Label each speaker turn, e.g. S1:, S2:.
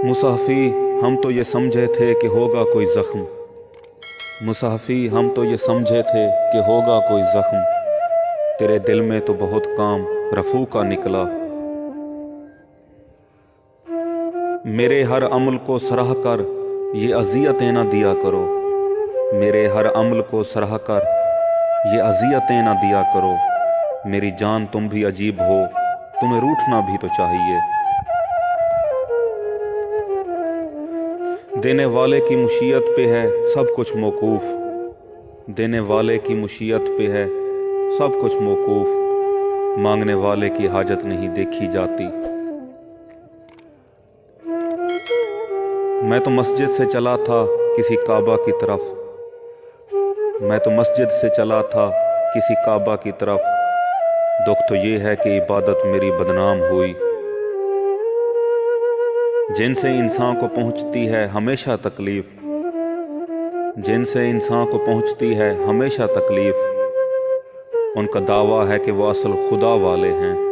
S1: Musaffah हम तो ये समझे थे कि होगा कोई ज़ख्म। मुसाफी हम तो ये समझे थे कि होगा कोई ज़ख्म। तेरे दिल में तो बहुत काम रफू का निकला। मेरे हर अमल को सराह कर ये अज़ियतें ना दिया करो। मेरे हर अमल को सराह कर ये अज़ियतें ना दिया करो। मेरी जान तुम भी अजीब हो, तुम्हें रूठना भी तो चाहिए। देने वाले की मुशियत पे है सब कुछ मौकूफ़। देने वाले की मुशियत पे है सब कुछ मौकूफ़। मांगने वाले की हाजत नहीं देखी जाती। मैं तो मस्जिद से चला था किसी काबा की तरफ। मैं तो मस्जिद से चला था किसी काबा की तरफ। दुख तो ये है कि इबादत मेरी बदनाम हुई। जिनसे इंसान को पहुंचती है हमेशा तकलीफ। जिनसे इंसान को पहुंचती है हमेशा तकलीफ। उनका दावा है कि वो असल खुदा वाले हैं।